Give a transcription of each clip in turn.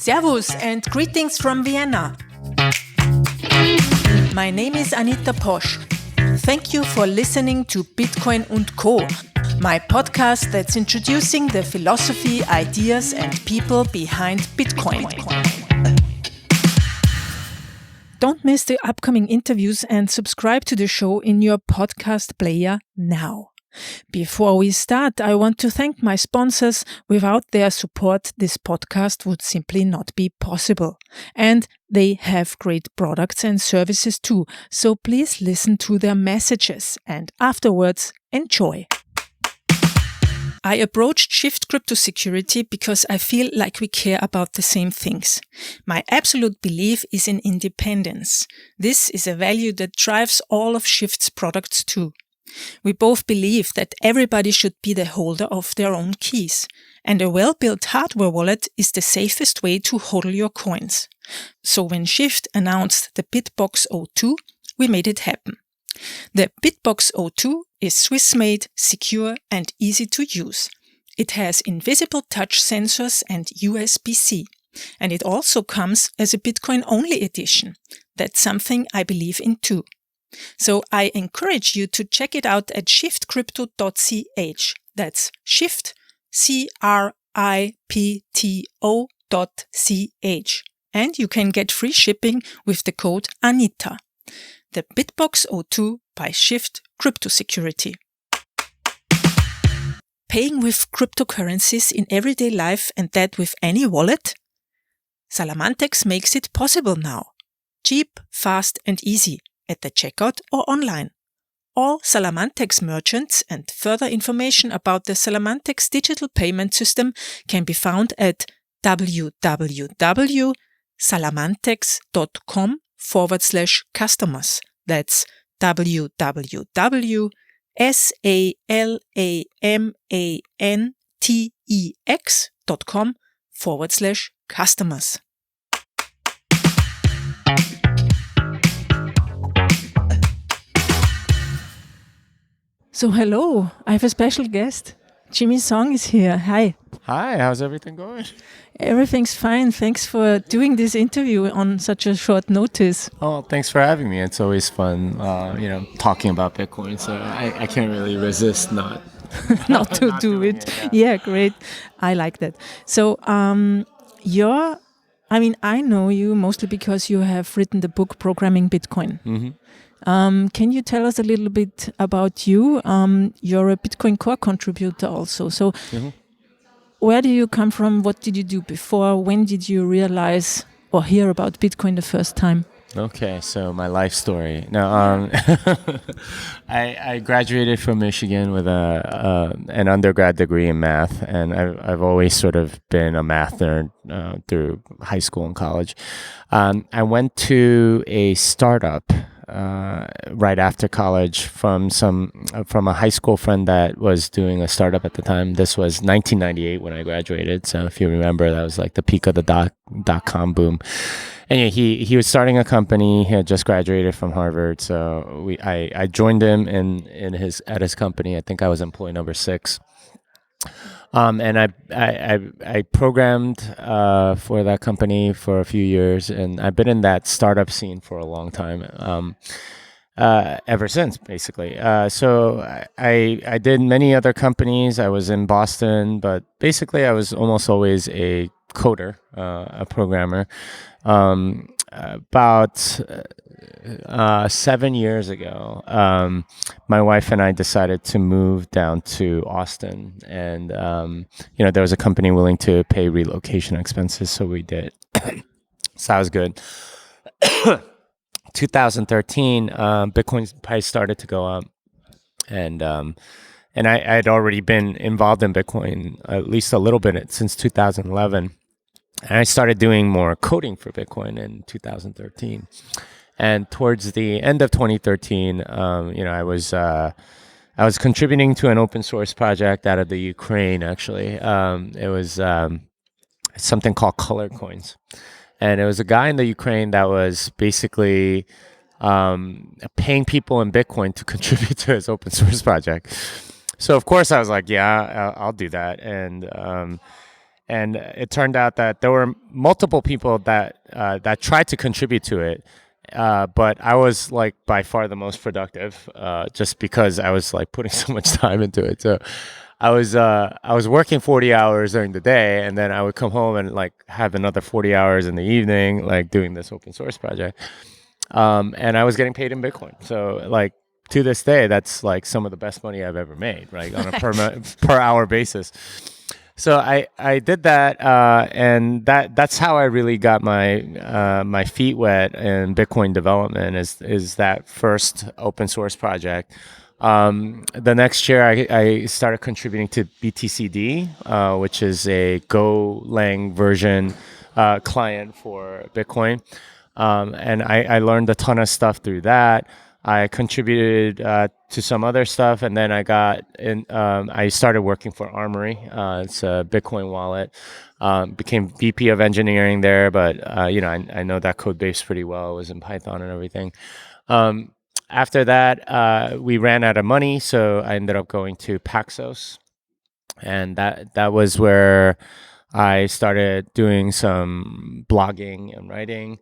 Servus and greetings from Vienna. My name is Anita Posch. Thank you for listening to Bitcoin und Co., my podcast that's introducing the philosophy, ideas and people behind Bitcoin. Don't miss the upcoming interviews and subscribe to the show in your podcast player now. Before we start, I want to thank my sponsors. Without their support, this podcast would simply not be possible. And they have great products and services too, so please listen to their messages and afterwards enjoy. I approached Shift Crypto Security because I feel like we care about the same things. My absolute belief is in independence. This is a value that drives all of Shift's products too. We both believe that everybody should be the holder of their own keys, and a well-built hardware wallet is the safest way to hodl your coins. So when Shift announced the Bitbox 02, we made it happen. The Bitbox 02 is Swiss-made, secure and easy to use. It has invisible touch sensors and USB-C, and it also comes as a Bitcoin-only edition. That's something I believe in too. So I encourage you to check it out at shiftcrypto.ch. That's shift, CRIPTO.ch. And you can get free shipping with the code ANITA. The Bitbox 02 by Shift Crypto Security. Paying with cryptocurrencies in everyday life and that with any wallet? Salamantex makes it possible now. Cheap, fast and easy. At the checkout or online. All Salamantex merchants and further information about the Salamantex digital payment system can be found at www.salamantex.com/customers. That's www.salamantex.com/customers. So hello, I have a special guest. Jimmy Song is here. Hi. Hi, how's everything going? Everything's fine. Thanks for doing this interview on such a short notice. Oh, thanks for having me. It's always fun, talking about Bitcoin. So I can't really resist not to do it. Yeah, great. I like that. So I know you mostly because you have written the book Programming Bitcoin. Mm-hmm. Can you tell us a little bit about you? You're a Bitcoin Core contributor also. So where do you come from? What did you do before? When did you realize or hear about Bitcoin the first time? Okay, so my life story. Now, I graduated from Michigan with an undergrad degree in math, and I've always sort of been a math nerd through high school and college. I went to a startup right after college from a high school friend that was doing a startup at the time. This was 1998 when I graduated. So if you remember, that was like the peak of the dot-com boom. And yeah, he was starting a company. He had just graduated from Harvard. So I joined him at his company. I think I was employee number 6. And I programmed for that company for a few years, and I've been in that startup scene for a long time, ever since, basically. So I did many other companies. I was in Boston, but basically I was almost always a coder, a programmer. About 7 years ago, my wife and I decided to move down to Austin, and there was a company willing to pay relocation expenses, so we did. So that was good. 2013, Bitcoin's price started to go up, and I had already been involved in Bitcoin at least a little bit since 2011. And I started doing more coding for Bitcoin in 2013. And towards the end of 2013, I was contributing to an open source project out of the Ukraine, actually. It was something called Color Coins. And it was a guy in the Ukraine that was basically paying people in Bitcoin to contribute to his open source project. So, of course, I was like, yeah, I'll do that. And and it turned out that there were multiple people that tried to contribute to it. But I was like by far the most productive, just because I was like putting so much time into it. So I was working 40 hours during the day, and then I would come home and like have another 40 hours in the evening, like doing this open source project. And I was getting paid in Bitcoin. So like to this day, that's like some of the best money I've ever made, right, on a per hour basis. So I did that, and that's how I really got my feet wet in Bitcoin development. Is that first open source project. The next year, I started contributing to BTCD, which is a Golang version client for Bitcoin, and I learned a ton of stuff through that. I contributed to some other stuff, and then I got in. I started working for Armory. It's a Bitcoin wallet. Became VP of engineering there, but I know that code base pretty well. It was in Python and everything. After that, we ran out of money, so I ended up going to Paxos, and that was where I started doing some blogging and writing,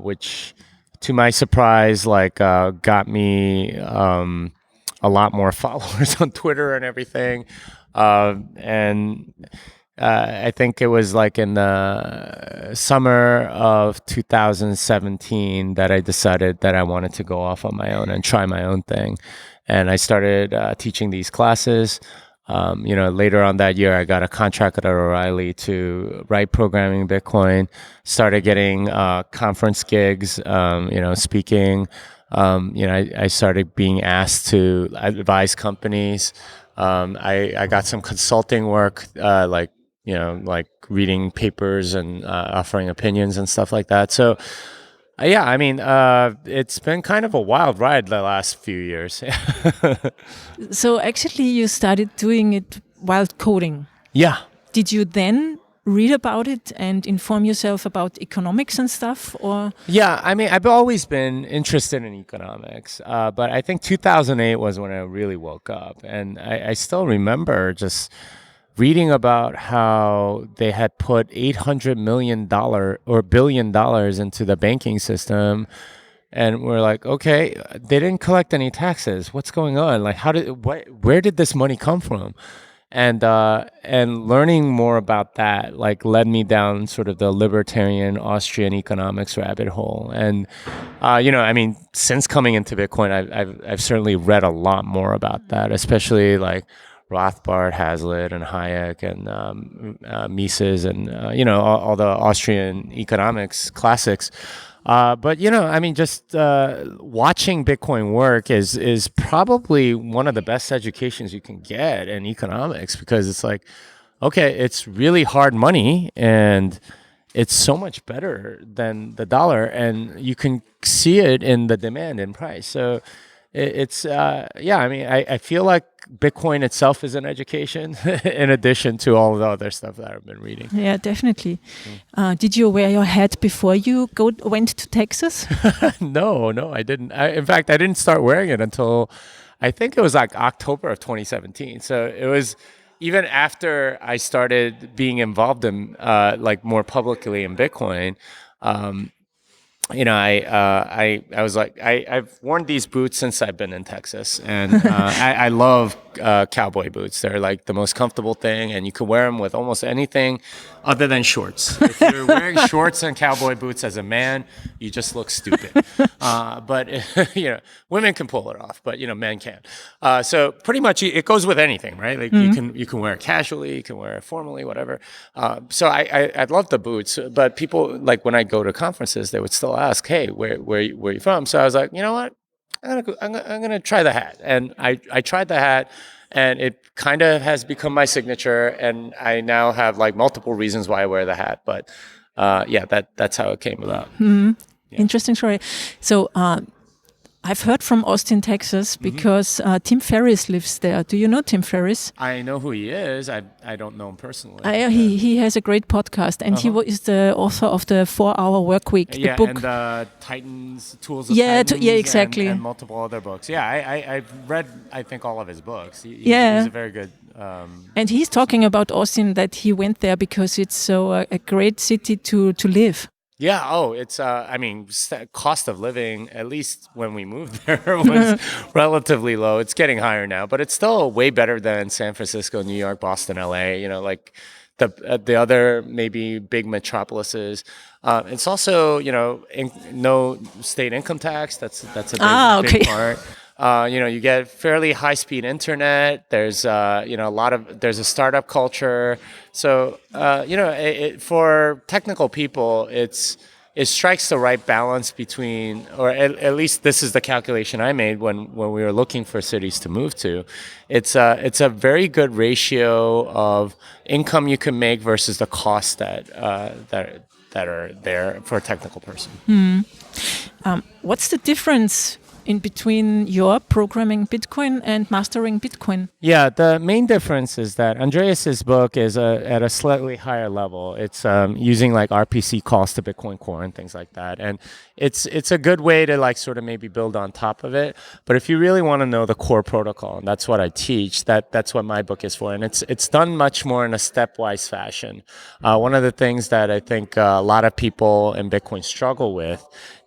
which, to my surprise, got me a lot more followers on Twitter and everything. And I think it was like in the summer of 2017 that I decided that I wanted to go off on my own and try my own thing. And I started teaching these classes. Later on that year, I got a contract at O'Reilly to write programming Bitcoin, started getting conference gigs, speaking. I started being asked to advise companies. I got some consulting work, like reading papers and offering opinions and stuff like that. So, it's been kind of a wild ride the last few years. So actually you started doing it while coding. Yeah. Did you then read about it and inform yourself about economics and stuff, or? Yeah, I mean, I've always been interested in economics, but I think 2008 was when I really woke up. And I still remember just reading about how they had put $800 million or $1 billion into the banking system. And we're like, okay, they didn't collect any taxes. What's going on? Like, where did this money come from? And learning more about that, like, led me down sort of the libertarian Austrian economics rabbit hole. And, since coming into Bitcoin, I've certainly read a lot more about that, especially like Rothbard, Hazlitt, and Hayek, and Mises, and all the Austrian economics classics. But just watching Bitcoin work is probably one of the best educations you can get in economics, because it's like, okay, it's really hard money, and it's so much better than the dollar, and you can see it in the demand and price. So I feel like Bitcoin itself is an education in addition to all the other stuff that I've been reading. Yeah, definitely. Did you wear your hat before you went to Texas? No, I didn't. In fact, I didn't start wearing it until I think it was like October of 2017. So it was even after I started being involved in more publicly in Bitcoin. I was like, I've worn these boots since I've been in Texas, and I love cowboy boots. They're like the most comfortable thing, and you can wear them with almost anything other than shorts. If you're wearing shorts and cowboy boots as a man, you just look stupid. But women can pull it off, but men can't. So pretty much it goes with anything, right? Like you can wear it casually, you can wear it formally, whatever. So I love the boots, but people, like, when I go to conferences, they would still ask, hey, where you from? So I was like, you know what? I'm gonna try the hat, and I tried the hat, and it kind of has become my signature, and I now have like multiple reasons why I wear the hat. But that's how it came about. Yeah. Interesting story. So I've heard from Austin, Texas, because Tim Ferriss lives there. Do you know Tim Ferriss? I know who he is. I don't know him personally. He has a great podcast, and he is the author of the 4-Hour Workweek, the book. And Titans, Tools of Titans. Exactly. And multiple other books. Yeah, I've read, I think, all of his books. He's a very good And he's talking about Austin, that he went there because it's so a great city to live. Yeah. Oh, it's, cost of living, at least when we moved there, was relatively low. It's getting higher now, but it's still way better than San Francisco, New York, Boston, LA, like the other maybe big metropolises. It's also, no state income tax. That's a big part. You get fairly high-speed internet. There's, there's a startup culture. So, for technical people, it strikes the right balance between, or at least this is the calculation I made when we were looking for cities to move to. It's a very good ratio of income you can make versus the costs that are there for a technical person. What's the difference in between your programming Bitcoin and mastering Bitcoin? Yeah, the main difference is that Andreas's book is at a slightly higher level. It's using like RPC calls to Bitcoin Core and things like that, and it's a good way to like sort of maybe build on top of it. But if you really want to know the core protocol, and that's what I teach, that's what my book is for, and it's done much more in a stepwise fashion. One of the things that I think a lot of people in Bitcoin struggle with,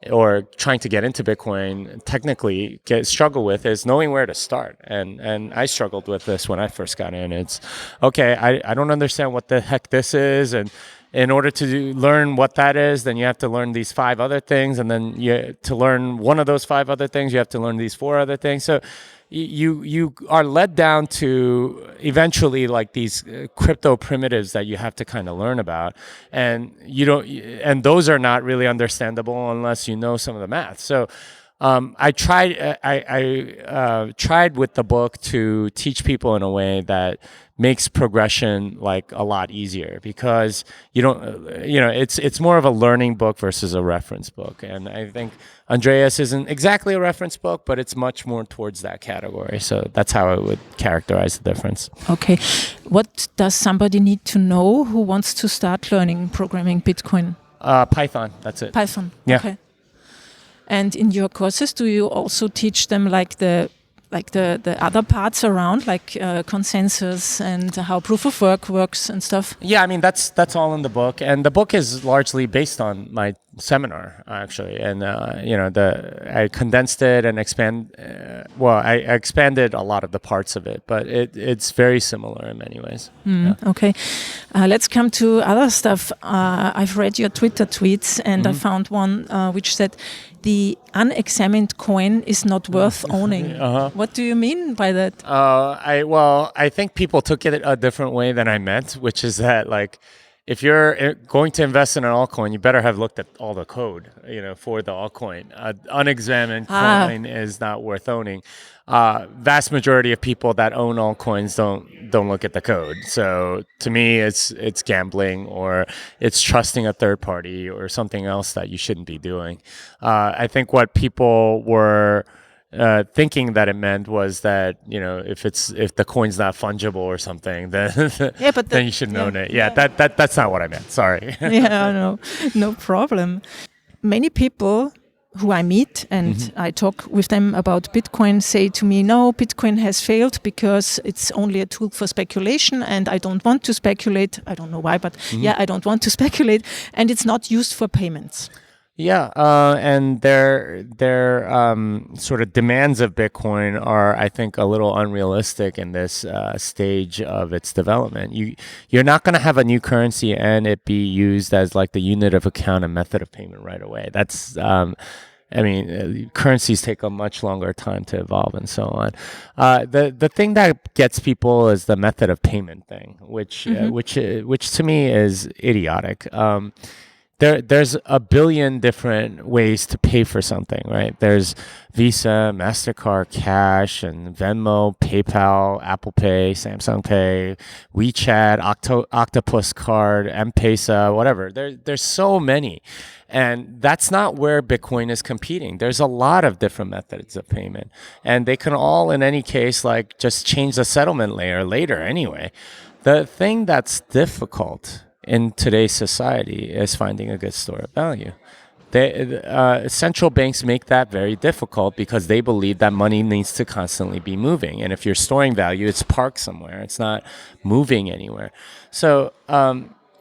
or trying to get into Bitcoin technically struggle with, is knowing where to start. And I struggled with this when I first got in. It's, okay, I don't understand what the heck this is. And in order to learn what that is, then you have to learn these 5 other things. And then to learn one of those 5 other things, you have to learn these 4 other things. So you are led down to eventually like these crypto primitives that you have to kind of learn about, and those are not really understandable unless you know some of the math. So I tried with the book to teach people in a way that makes progression like a lot easier, because it's more of a learning book versus a reference book. And I think Andreas isn't exactly a reference book, but it's much more towards that category. So that's how I would characterize the difference. Okay. What does somebody need to know who wants to start learning programming Bitcoin? Python, that's it. Python, yeah. Okay. And in your courses, do you also teach them like the other parts around, like consensus and how proof of work works and stuff? Yeah, I mean that's all in the book, and the book is largely based on my seminar actually, and I condensed it and I expanded a lot of the parts of it, but it's very similar in many ways. Yeah. Okay, let's come to other stuff. I've read your Twitter tweets, and I found one which said the unexamined coin is not worth owning. What do you mean by that? I think people took it a different way than I meant, which is that like, if you're going to invest in an altcoin, you better have looked at all the code, for the altcoin. Unexamined coin is not worth owning. Vast majority of people that own altcoins don't look at the code. So to me, it's gambling, or it's trusting a third party or something else that you shouldn't be doing. I think what people were thinking that it meant was that if the coin's not fungible or something, then then you shouldn't own it. That's not what I meant. Sorry. No problem. Many people who I meet and I talk with them about Bitcoin say to me, no, Bitcoin has failed because it's only a tool for speculation, and I don't want to speculate. I don't know why, but I don't want to speculate, and it's not used for payments. Yeah, and their sort of demands of Bitcoin are, I think, a little unrealistic in this stage of its development. You're not going to have a new currency and it be used as like the unit of account and method of payment right away. That's currencies take a much longer time to evolve and so on. The thing that gets people is the method of payment thing, which to me is idiotic. There's a billion different ways to pay for something, right? There's Visa, MasterCard, Cash, and Venmo, PayPal, Apple Pay, Samsung Pay, WeChat, Octopus Card, M-Pesa, whatever. There's so many. And that's not where Bitcoin is competing. There's a lot of different methods of payment. And they can all, in any case, like just change the settlement layer later anyway. The thing that's difficult in today's society is finding a good store of value. Central banks make that very difficult because they believe that money needs to constantly be moving. And if you're storing value, it's parked somewhere. It's not moving anywhere. So,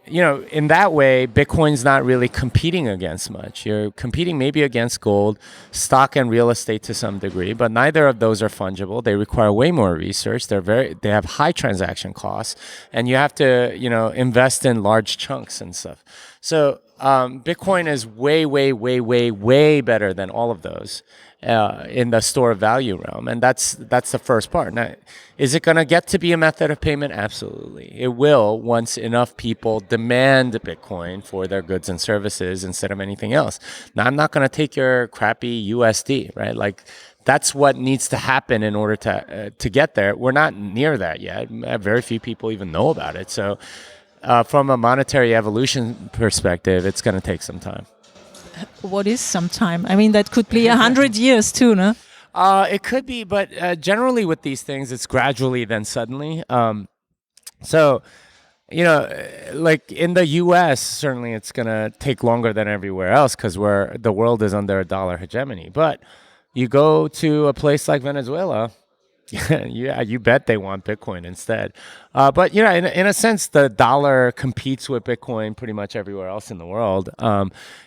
in that way, Bitcoin's not really competing against much. You're competing maybe against gold, stock, and real estate to some degree, but neither of those are fungible. They require way more research. They have high transaction costs, and you have to, invest in large chunks and stuff. So Bitcoin is way, way, way, way, way better than all of those in the store of value realm. And that's the first part. Now, is it going to get to be a method of payment? Absolutely. It will once enough people demand Bitcoin for their goods and services instead of anything else. Now, I'm not going to take your crappy USD, right? Like, that's what needs to happen in order to get there. We're not near that yet. Very few people even know about it. So from a monetary evolution perspective, it's going to take some time. What is some time? I mean, that could be 100 years too, no? It could be, but generally with these things, it's gradually then suddenly. So, like in the U.S., certainly it's going to take longer than everywhere else because the world is under a dollar hegemony. But you go to a place like Venezuela, yeah, you bet they want Bitcoin instead. But in a sense, the dollar competes with Bitcoin pretty much everywhere else in the world.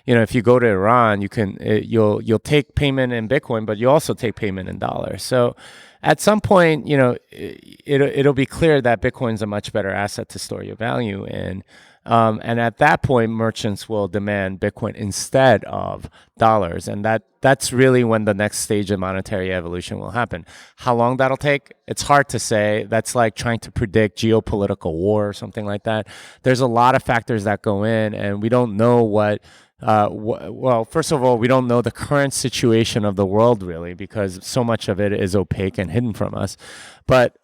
If you go to Iran, you'll take payment in Bitcoin, but you also take payment in dollars. So at some point, it'll be clear that Bitcoin's a much better asset to store your value in. And at that point, merchants will demand Bitcoin instead of dollars. And that's really when the next stage of monetary evolution will happen. How long that'll take, it's hard to say. That's like trying to predict geopolitical war or something like that. There's a lot of factors that go in, and we don't know well, first of all, we don't know the current situation of the world really, because so much of it is opaque and hidden from us. But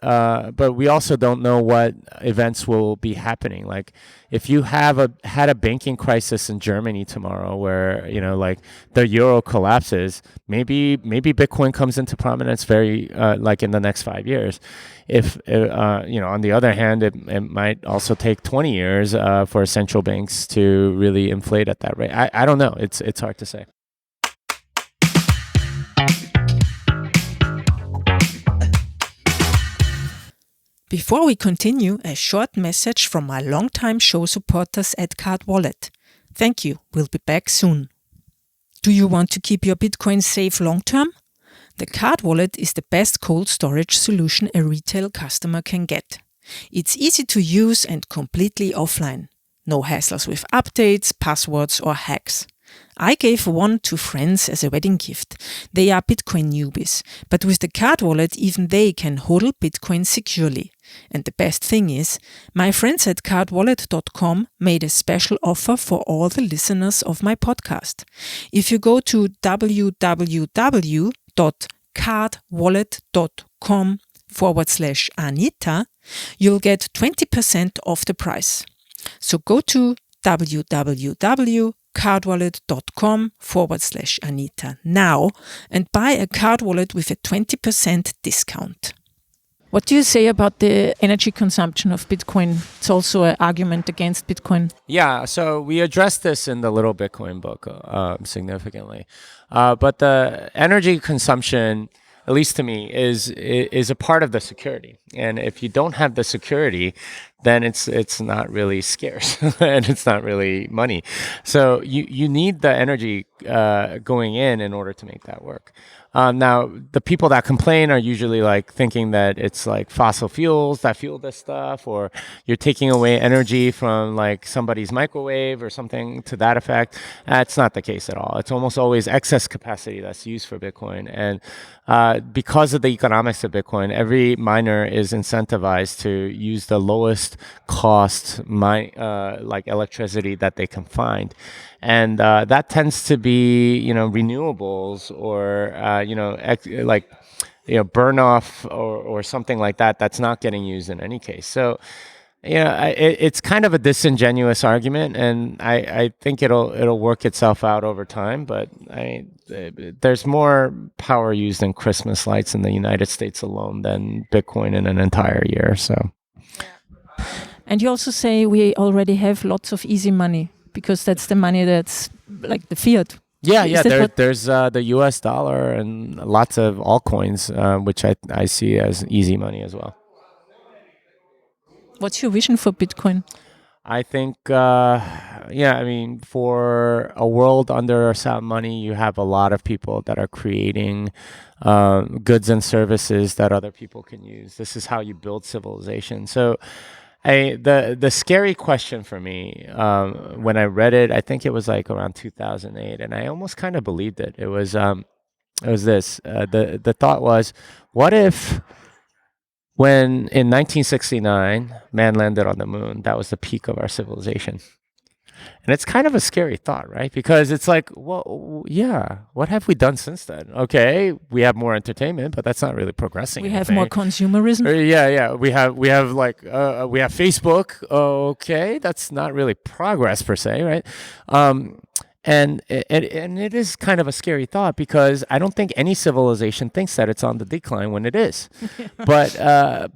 we also don't know what events will be happening. Like if you had a banking crisis in Germany tomorrow, where like the euro collapses, maybe Bitcoin comes into prominence very like in the next 5 years. If on the other hand, it might also take 20 years for central banks to really inflate at that rate. I don't know. It's hard to say. Before we continue, a short message from my longtime show supporters at Card Wallet. Thank you. We'll be back soon. Do you want to keep your Bitcoin safe long term? The Card Wallet is the best cold storage solution a retail customer can get. It's easy to use and completely offline. No hassles with updates, passwords or hacks. I gave one to friends as a wedding gift. They are Bitcoin newbies, but with the Card Wallet even they can hodl Bitcoin securely. And the best thing is, my friends at cardwallet.com made a special offer for all the listeners of my podcast. If you go to www.cardwallet.com/Anita, you'll get 20% off the price. So go to www.cardwallet.com/Anita now and buy a Card Wallet with a 20% discount. What do you say about the energy consumption of Bitcoin? It's also an argument against Bitcoin. Yeah, so we addressed this in the Little Bitcoin book significantly. But the energy consumption, at least to me, is a part of the security. And if you don't have the security, then it's not really scarce and it's not really money. So you need the energy going in order to make that work. Now, the people that complain are usually like thinking that it's like fossil fuels that fuel this stuff, or you're taking away energy from like somebody's microwave or something to that effect. That's not the case at all. It's almost always excess capacity that's used for Bitcoin. And because of the economics of Bitcoin, every miner is incentivized to use the lowest cost like electricity that they can find. And that tends to be, renewables or, burn off or something like that. That's not getting used in any case. So, it's kind of a disingenuous argument, and I think it'll work itself out over time. But there's more power used in Christmas lights in the United States alone than Bitcoin in an entire year. So, and you also say we already have lots of easy money, because that's the money that's like the fiat. Yeah, Is yeah. that what? There's the US dollar and lots of altcoins, which I see as easy money as well. What's your vision for Bitcoin? I think, yeah, I mean, for a world under sound money, you have a lot of people that are creating goods and services that other people can use. This is how you build civilization. So, the scary question for me when I read it, I think it was like around 2008, and I almost kind of believed it. It was this. The thought was, what if when in 1969 man landed on the moon? That was the peak of our civilization. And it's kind of a scary thought, right? Because it's like, well, yeah, what have we done since then? Okay, we have more entertainment, but that's not really progressing We have anything. more consumerism. Yeah. We have like we have Facebook. Okay, that's not really progress per se, right? And it is kind of a scary thought because I don't think any civilization thinks that it's on the decline when it is. The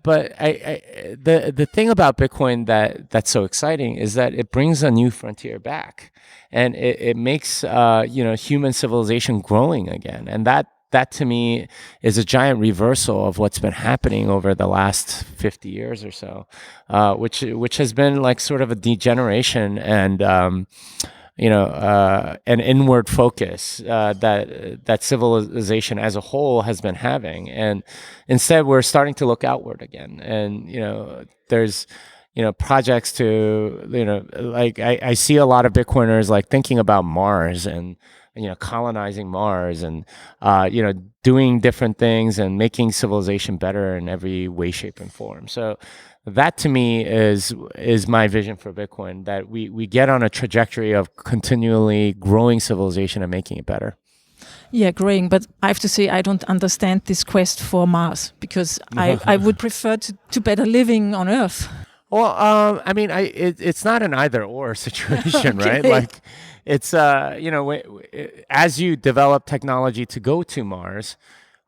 thing about Bitcoin that's so exciting is that it brings a new frontier back, and it makes human civilization growing again, and that to me is a giant reversal of what's been happening over the last 50 years or so, which has been like sort of a degeneration and an inward focus that civilization as a whole has been having, and instead we're starting to look outward again. And there's projects to like I see a lot of Bitcoiners like thinking about Mars and colonizing Mars and doing different things and making civilization better in every way, shape, and form. So that to me is my vision for Bitcoin, that we get on a trajectory of continually growing civilization and making it better. Yeah, growing. But I have to say, I don't understand this quest for Mars because I would prefer to better living on Earth. Well, I mean, it's not an either or situation, Okay. right? Like, it's as you develop technology to go to Mars,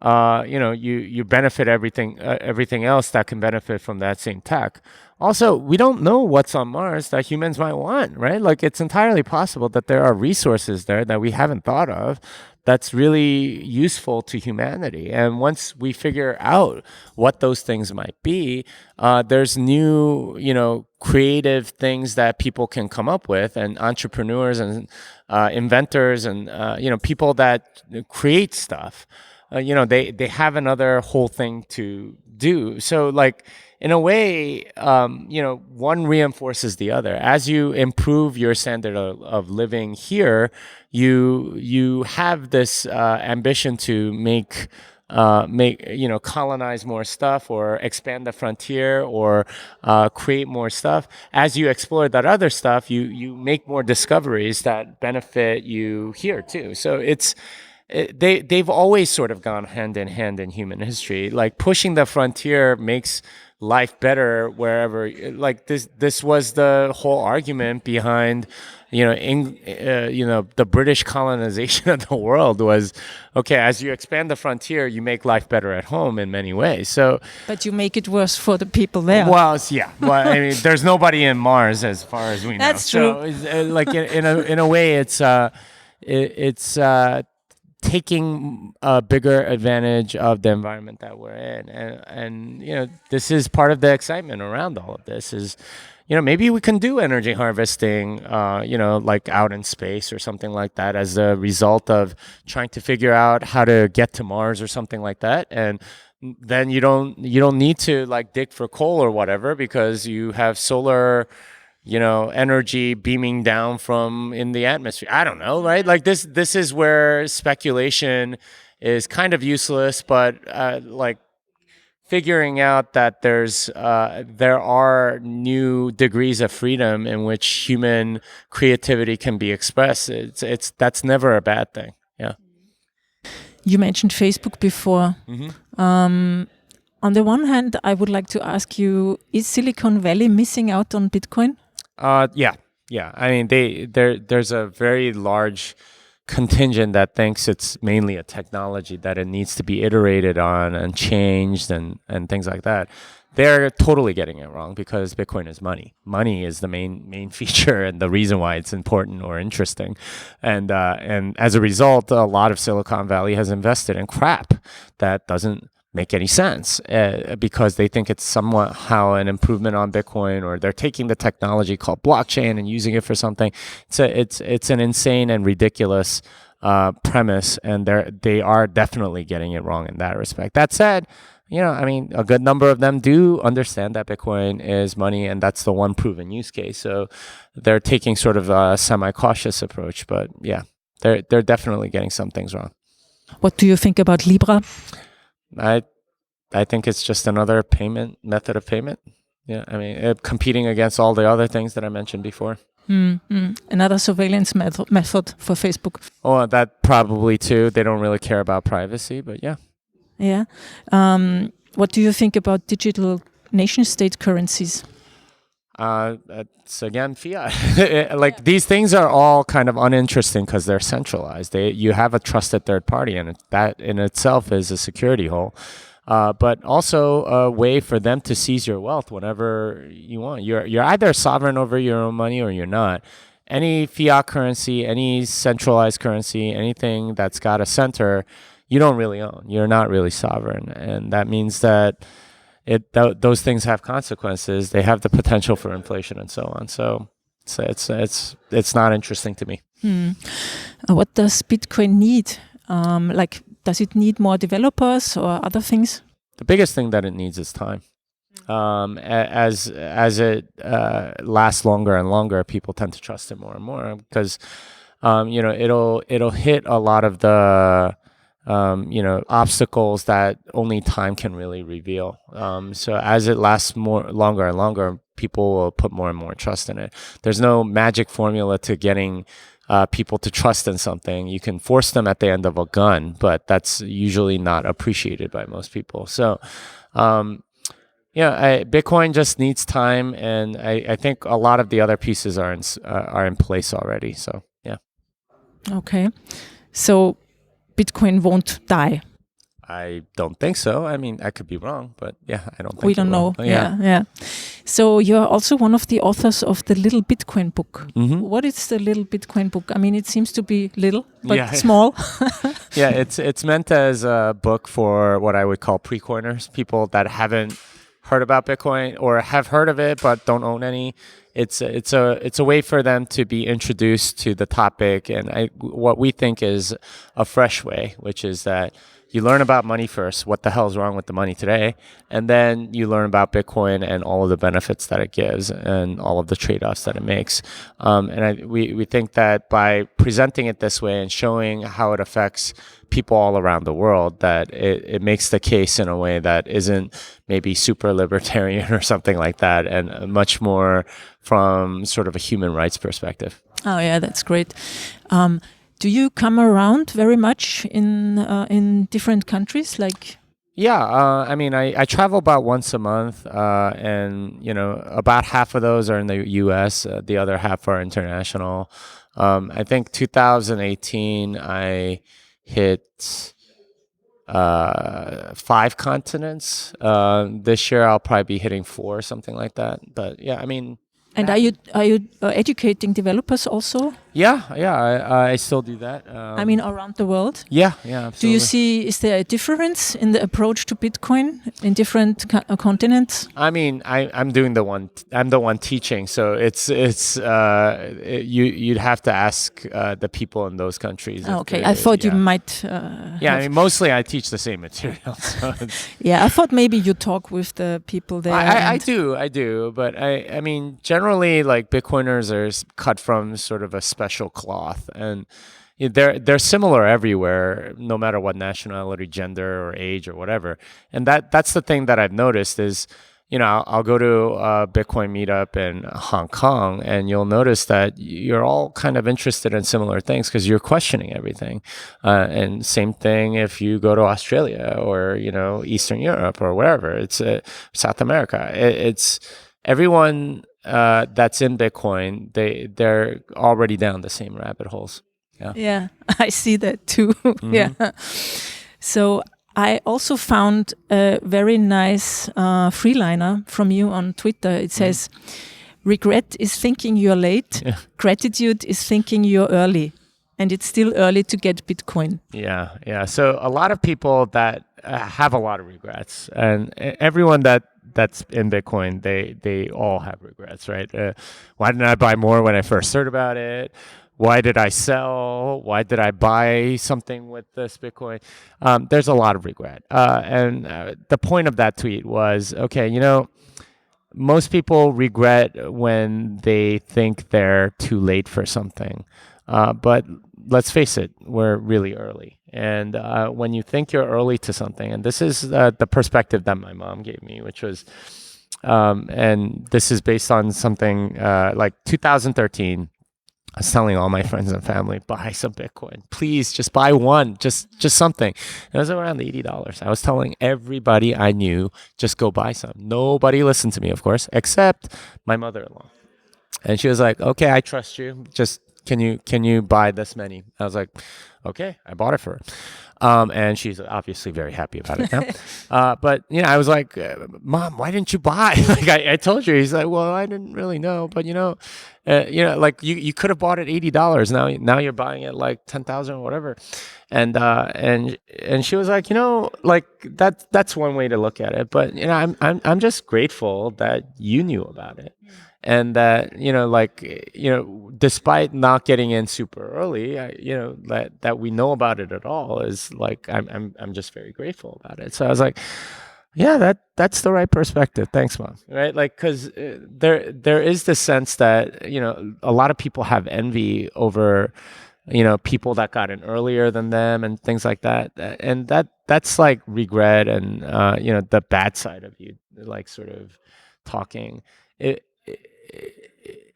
you benefit everything else that can benefit from that same tech. Also, we don't know what's on Mars that humans might want, right? Like, it's entirely possible that there are resources there that we haven't thought of that's really useful to humanity. And once we figure out what those things might be, there's new, creative things that people can come up with, and entrepreneurs and inventors and, people that create stuff. They have another whole thing to do. So, like, in a way, one reinforces the other. As you improve your standard of living here, you have this ambition to make colonize more stuff or expand the frontier or create more stuff. As you explore that other stuff, you make more discoveries that benefit you here too. So they've always sort of gone hand in hand in human history. Like, pushing the frontier makes life better wherever. Like, this was the whole argument behind the British colonization of the world was, okay, as you expand the frontier, you make life better at home in many ways. So, but you make it worse for the people there. Well, yeah. Well, I mean, there's nobody in Mars as far as we know. That's true. So, like, in a way, it's taking a bigger advantage of the environment that we're in, and this is part of the excitement around all of this. Is maybe we can do energy harvesting, like out in space or something like that, as a result of trying to figure out how to get to Mars or something like that, and then you don't need to like dig for coal or whatever, because you have solar energy beaming down from in the atmosphere. I don't know, right? Like, this is where speculation is kind of useless, but like figuring out that there are new degrees of freedom in which human creativity can be expressed. That's never a bad thing. Yeah. You mentioned Facebook before. Mm-hmm. On the one hand, I would like to ask you: is Silicon Valley missing out on Bitcoin? Yeah. I mean, there's a very large contingent that thinks it's mainly a technology that it needs to be iterated on and changed and things like that. they're totally getting it wrong because Bitcoin is money. Money is the main feature and the reason why it's important or interesting. And as a result, a lot of Silicon Valley has invested in crap that doesn't make any sense because they think it's somehow an improvement on Bitcoin, or they're taking the technology called blockchain and using it for something. It's an insane and ridiculous premise, and they are definitely getting it wrong in that respect. That said, a good number of them do understand that Bitcoin is money, and that's the one proven use case. So they're taking sort of a semi-cautious approach, but yeah, they're definitely getting some things wrong. What do you think about Libra? I think it's just another method of payment. Yeah, competing against all the other things that I mentioned before. Another surveillance method for Facebook. Oh, that probably too. They don't really care about privacy, but yeah. Yeah. What do you think about digital nation-state currencies? It's again fiat. These things are all kind of uninteresting because they're centralized. You have a trusted third party, and that in itself is a security hole. But also a way for them to seize your wealth whenever you want. You're either sovereign over your own money or you're not. Any fiat currency, any centralized currency, anything that's got a center, you don't really own. You're not really sovereign, and that means that those things have consequences. They have the potential for inflation and so on. So it's not interesting to me. What does Bitcoin need? Does it need more developers or other things? The biggest thing that it needs is time. As it lasts longer and longer, people tend to trust it more and more because it'll hit a lot of the obstacles that only time can really reveal. So as it lasts longer and longer, people will put more and more trust in it. There's no magic formula to getting people to trust in something. You can force them at the end of a gun, but that's usually not appreciated by most people. So, Bitcoin just needs time, and I think a lot of the other pieces are in place already. So, yeah. Okay. So Bitcoin won't die. I don't think so. I could be wrong, but yeah, I don't think we don't know. Yeah. So you're also one of the authors of the Little Bitcoin book. Mm-hmm. What is the Little Bitcoin book? It seems to be little, but small. Yeah, it's meant as a book for what I would call pre-coiners, people that haven't heard about Bitcoin or have heard of it but don't own any. It's a way for them to be introduced to the topic, and what we think is a fresh way, which is that you learn about money first, what the hell is wrong with the money today, and then you learn about Bitcoin and all of the benefits that it gives and all of the trade-offs that it makes. We think that by presenting it this way and showing how it affects people all around the world, that it makes the case in a way that isn't maybe super libertarian or something like that, and much more from sort of a human rights perspective. Oh yeah, that's great. Do you come around very much in different countries? Yeah, I travel about once a month, and about half of those are in the U.S. The other half are international. I think 2018 I hit 5 continents. This year I'll probably be hitting 4, something like that. But yeah, And are you educating developers also? Yeah, I still do that. Around the world? Yeah, absolutely. Do you see, is there a difference in the approach to Bitcoin in different continents? I'm doing I'm the one teaching, so you'd have to ask the people in those countries. Okay, I thought you might. Mostly I teach the same material. So I thought maybe you talk with the people there. I do, but generally, like, Bitcoiners are cut from sort of a special cloth, and they're similar everywhere, no matter what nationality, gender, or age, or whatever. And that's the thing that I've noticed is, I'll go to a Bitcoin meetup in Hong Kong, and you'll notice that you're all kind of interested in similar things because you're questioning everything. And same thing if you go to Australia or Eastern Europe or wherever. It's South America. It's everyone that's in Bitcoin. They're already down the same rabbit holes. Yeah, I see that too. Mm-hmm. Yeah. So I also found a very nice freeliner from you on Twitter. It says, regret is thinking you're late. Yeah. Gratitude is thinking you're early. And it's still early to get Bitcoin. Yeah. So a lot of people that have a lot of regrets, and everyone that's in Bitcoin, they all have regrets, right? Why didn't I buy more when I first heard about it? Why did I sell? Why did I buy something with this Bitcoin? There's a lot of regret. And the point of that tweet was, okay, most people regret when they think they're too late for something. But let's face it, we're really early. And when you think you're early to something, and this is the perspective that my mom gave me, which was, and this is based on something like 2013, I was telling all my friends and family, buy some Bitcoin. Please, just buy one, just something. And it was around $80. I was telling everybody I knew, just go buy some. Nobody listened to me, of course, except my mother-in-law. And she was like, okay, I trust you. Just can you buy this many? I was like, okay, I bought it for her. And she's obviously very happy about it now. But I was like, Mom, why didn't you buy? Like I told you. He's like, well, I didn't really know, but like you could have bought it $80. Now you're buying it like 10,000 or whatever. And she was like, like that's one way to look at it. But I'm just grateful that you knew about it. And that, despite not getting in super early, that we know about it at all is like, I'm just very grateful about it. So I was like, yeah, that's the right perspective. Thanks, Mom. Right. Like, cause there is this sense that, a lot of people have envy over, people that got in earlier than them and things like that. And that's like regret and, the bad side of you, like sort of talking.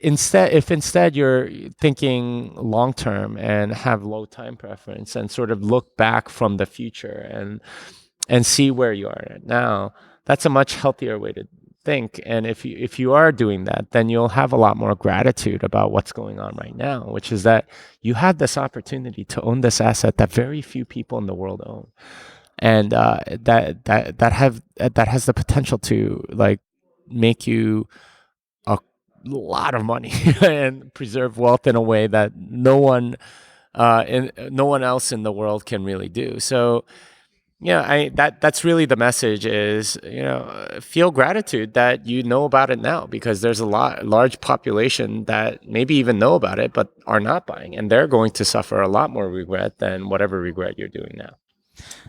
Instead you're thinking long term and have low time preference and sort of look back from the future and see where you are at now, that's a much healthier way to think. And if you are doing that, then you'll have a lot more gratitude about what's going on right now, which is that you have this opportunity to own this asset that very few people in the world own, and that has the potential to like make you lot of money and preserve wealth in a way that no one else in the world can really do. So that's really the message is, feel gratitude that you know about it now, because there's a large population that maybe even know about it but are not buying, and they're going to suffer a lot more regret than whatever regret you're doing now.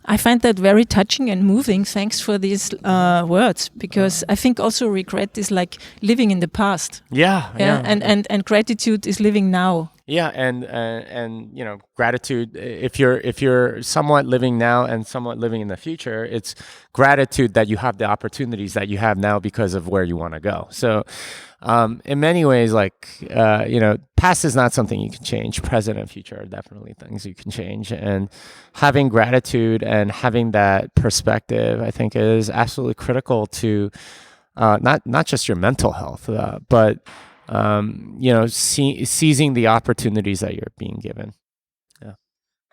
I find that very touching and moving. Thanks for these words, because I think also regret is like living in the past. Yeah. And gratitude is living now. Yeah, and gratitude. If you're somewhat living now and somewhat living in the future, it's gratitude that you have the opportunities that you have now because of where you want to go. So, in many ways, like past is not something you can change. Present and future are definitely things you can change. And having gratitude and having that perspective, I think, is absolutely critical to not just your mental health, but seizing the opportunities that you're being given. Yeah.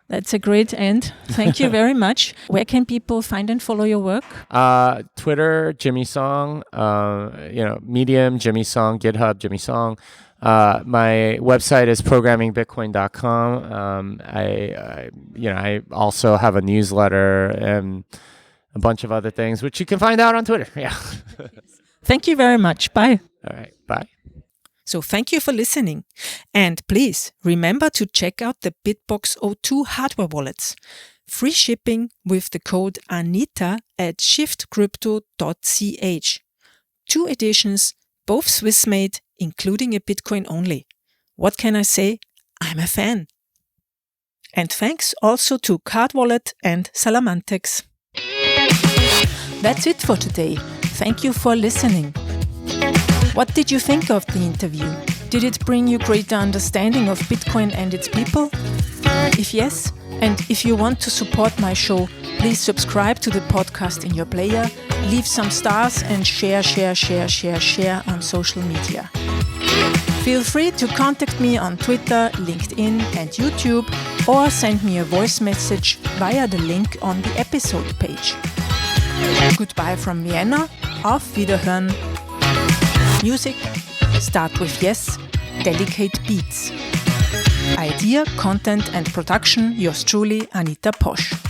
That's a great end. Thank you very much. Where can people find and follow your work? Twitter, Jimmy Song, Medium, Jimmy Song, GitHub, Jimmy Song. My website is programmingbitcoin.com. I also have a newsletter and a bunch of other things, which you can find out on Twitter. Yeah. Thank you very much. Bye. All right. Bye. So thank you for listening. And please remember to check out the BitBox02 hardware wallets. Free shipping with the code ANITA at shiftcrypto.ch. 2 editions, both Swiss made, including a Bitcoin only. What can I say? I'm a fan. And thanks also to Card Wallet and Salamantex. That's it for today. Thank you for listening. What did you think of the interview? Did it bring you greater understanding of Bitcoin and its people? If yes, and if you want to support my show, please subscribe to the podcast in your player, leave some stars and share on social media. Feel free to contact me on Twitter, LinkedIn and YouTube, or send me a voice message via the link on the episode page. Goodbye from Vienna. Auf Wiederhören. Music, start with yes, dedicate beats. Idea, content and production, yours truly, Anita Posch.